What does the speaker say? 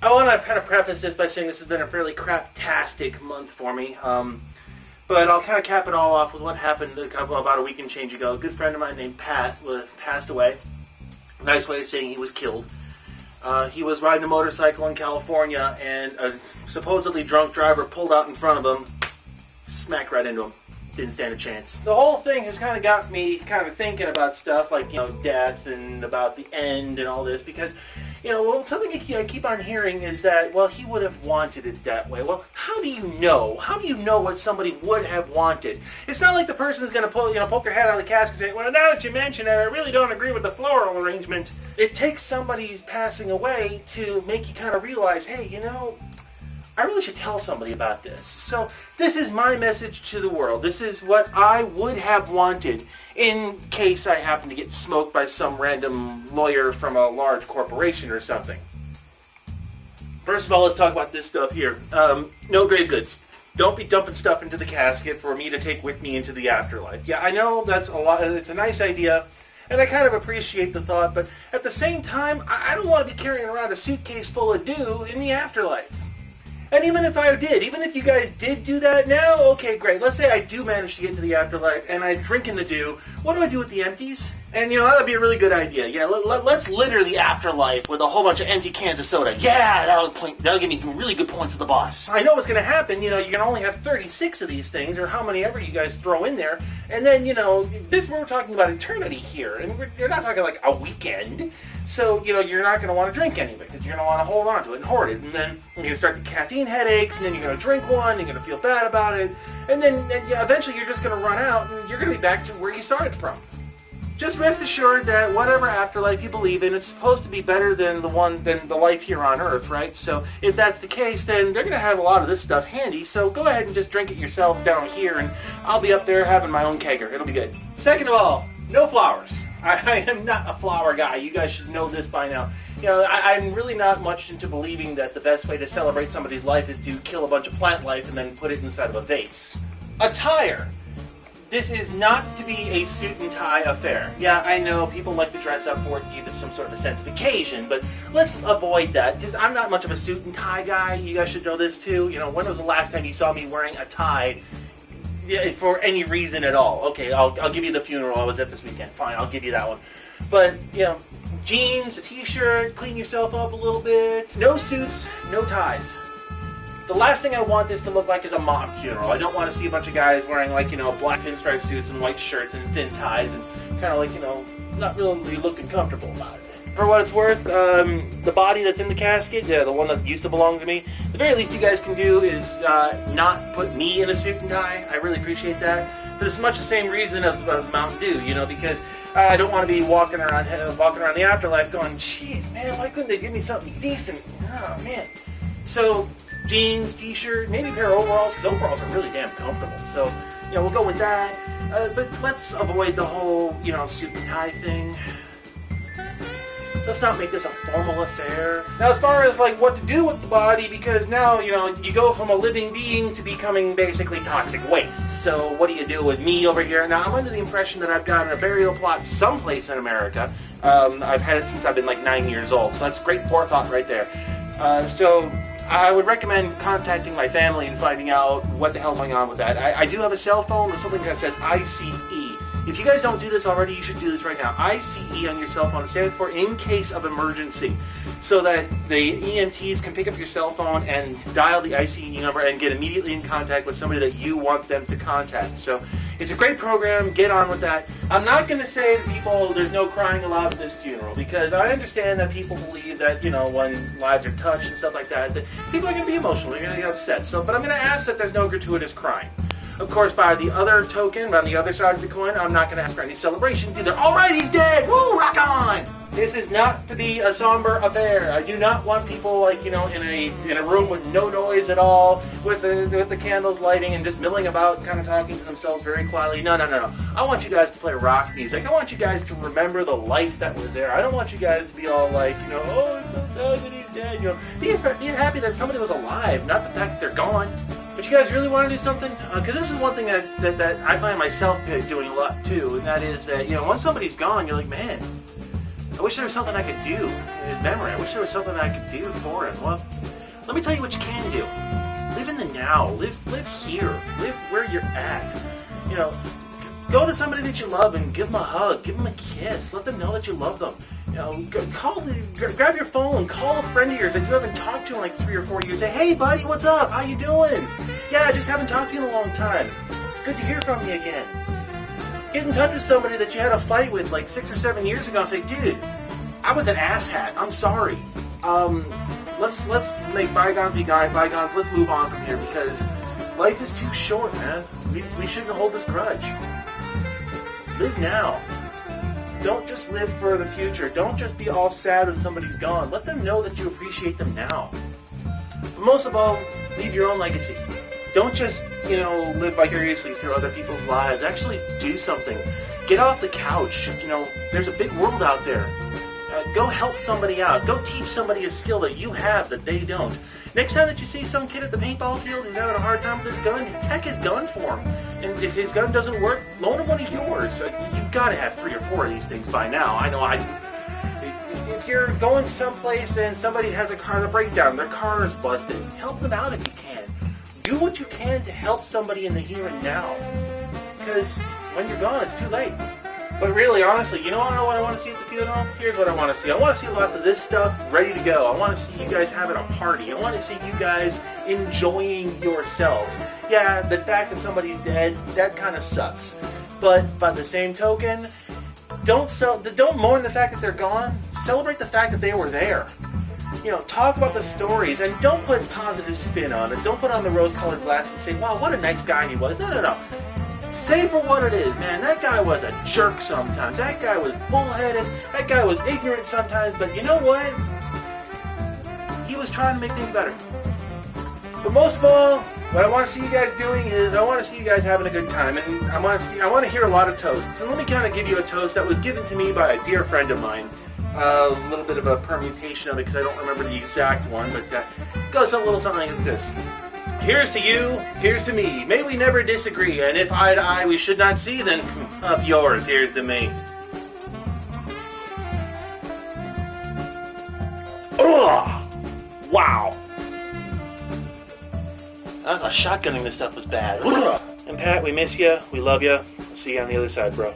I want to kind of preface this by saying this has been a fairly craptastic month for me. But I'll kind of cap it all off with what happened about a week and change ago. A good friend of mine named Pat passed away. Nice way of saying he was killed. He was riding a motorcycle in California, and a supposedly drunk driver pulled out in front of him, smacked right into him. Didn't stand a chance. The whole thing has kind of got me kind of thinking about stuff like, death and about the end and all this, because, something I keep on hearing is that, well, he would have wanted it that way. Well, how do you know? How do you know what somebody would have wanted? It's not like the person is going to poke their head out of the casket and say, well, now that you mention it, I really don't agree with the floral arrangement. It takes somebody's passing away to make you kind of realize, hey, I really should tell somebody about this. So this is my message to the world. This is what I would have wanted in case I happen to get smoked by some random lawyer from a large corporation or something. First of all, let's talk about this stuff here. No grave goods. Don't be dumping stuff into the casket for me to take with me into the afterlife. Yeah, I know that's a lot. It's a nice idea, and I kind of appreciate the thought, but at the same time, I don't want to be carrying around a suitcase full of dew in the afterlife. And even if you guys did do that now, okay, great. Let's say I do manage to get to the afterlife and I drink in the dew. What do I do with the empties? And, that would be a really good idea. Yeah, let's litter the afterlife with a whole bunch of empty cans of soda. Yeah, that'll give me really good points to the boss. I know what's going to happen. You can only have 36 of these things, or how many ever you guys throw in there. And then, we're talking about eternity here. And you're not talking like a weekend. So, you're not going to want to drink any of it, because you're going to want to hold on to it and hoard it. And then you're going to start the caffeine headaches, and then you're going to drink one, and you're going to feel bad about it. And then eventually you're just going to run out, and you're going to be back to where you started from. Just rest assured that whatever afterlife you believe in, it's supposed to be better than the life here on Earth, right? So if that's the case, then they're going to have a lot of this stuff handy. So go ahead and just drink it yourself down here, and I'll be up there having my own kegger. It'll be good. Second of all, no flowers. I am not a flower guy. You guys should know this by now. I'm really not much into believing that the best way to celebrate somebody's life is to kill a bunch of plant life and then put it inside of a vase. Attire. This is not to be a suit and tie affair. Yeah, I know people like to dress up for it to give it some sort of a sense of occasion, but let's avoid that, because I'm not much of a suit and tie guy. You guys should know this too. When was the last time you saw me wearing a tie for any reason at all? Okay, I'll give you the funeral I was at this weekend. Fine, I'll give you that one. But, jeans, a t-shirt, clean yourself up a little bit. No suits, no ties. The last thing I want this to look like is a mob funeral. I don't want to see a bunch of guys wearing, black pinstripe suits and white shirts and thin ties and kind of not really looking comfortable about it. For what it's worth, the body that's in the casket, the one that used to belong to me, the very least you guys can do is not put me in a suit and tie. I really appreciate that. For this much the same reason of Mountain Dew, because I don't want to be walking around the afterlife going, jeez, man, why couldn't they give me something decent? Oh, man. So, jeans, t-shirt, maybe a pair of overalls, because overalls are really damn comfortable. So, we'll go with that. But let's avoid the whole, suit and tie thing. Let's not make this a formal affair. Now, as far as, what to do with the body, because now, you go from a living being to becoming basically toxic waste. So what do you do with me over here? Now, I'm under the impression that I've got a burial plot someplace in America. I've had it since I've been 9 years old, so that's great forethought right there. So I would recommend contacting my family and finding out what the hell's going on with that. I do have a cell phone with something that says ICE. If you guys don't do this already, you should do this right now. ICE on your cell phone. It stands for in case of emergency, so that the EMTs can pick up your cell phone and dial the ICE number and get immediately in contact with somebody that you want them to contact. So it's a great program. Get on with that. I'm not going to say to people there's no crying allowed at this funeral, because I understand that people believe that, when lives are touched and stuff like that people are going to be emotional. They're going to get upset. But I'm going to ask that there's no gratuitous crying. Of course, by the other token, on the other side of the coin, I'm not going to ask for any celebrations either. All right, he's dead! Woo, rock on! This is not to be a somber affair. I do not want people, in a room with no noise at all, with the candles lighting and just milling about, kind of talking to themselves very quietly. No. I want you guys to play rock music. I want you guys to remember the life that was there. I don't want you guys to be all oh, it's so sad that he's dead. Be happy that somebody was alive, not the fact that they're gone. But you guys really want to do something? Because this is one thing that I find myself doing a lot too, and that is that, once somebody's gone, you're like, man, I wish there was something I could do in his memory. I wish there was something I could do for him. Well, Let me tell you what you can do. Live in the now. Live here. Live where you're at. You know, go to somebody that you love and give them a hug. Give them a kiss. Let them know that you love them. You know, grab your phone. Call a friend of yours that you haven't talked to in like 3 or 4 years. Say, hey, buddy, what's up? How you doing? Yeah, I just haven't talked to you in a long time. Good to hear from you again. Get in touch with somebody that you had a fight with like 6 or 7 years ago and say, dude, I was an asshat. I'm sorry. Let's make bygones be bygones. Let's move on from here because life is too short, man. We shouldn't hold this grudge. Live now. Don't just live for the future. Don't just be all sad when somebody's gone. Let them know that you appreciate them now. But most of all, leave your own legacy. Don't just, live vicariously through other people's lives. Actually do something. Get off the couch. There's a big world out there. Go help somebody out. Go teach somebody a skill that you have that they don't. Next time that you see some kid at the paintball field who's having a hard time with his gun, take his gun for him. And if his gun doesn't work, loan him one of yours. You've got to have 3 or 4 of these things by now. I know I do. If you're going someplace and somebody has a car breakdown, their car is busted, help them out if you can. Do what you can to help somebody in the here and now. Because when you're gone, it's too late. But really, honestly, you know what I want to see at the funeral? Here's what I want to see. I want to see lots of this stuff ready to go. I want to see you guys having a party. I want to see you guys enjoying yourselves. Yeah, the fact that somebody's dead, that kind of sucks. But by the same token, don't mourn the fact that they're gone. Celebrate the fact that they were there. Talk about the stories, and don't put positive spin on it. Don't put on the rose-colored glasses and say, wow, what a nice guy he was. No. Say for what it is, man. That guy was a jerk sometimes. That guy was bullheaded. That guy was ignorant sometimes. But you know what? He was trying to make things better. But most of all, what I want to see you guys doing is I want to see you guys having a good time. And I want to hear a lot of toasts. And let me kind of give you a toast that was given to me by a dear friend of mine. A little bit of a permutation of it because I don't remember the exact one. But it goes a little something like this. Here's to you, here's to me. May we never disagree, and if eye to eye we should not see, then up yours, here's to me. Ugh! Wow. I thought shotgunning this stuff was bad. Ugh. And Pat, we miss you, we love you. I'll see you on the other side, bro.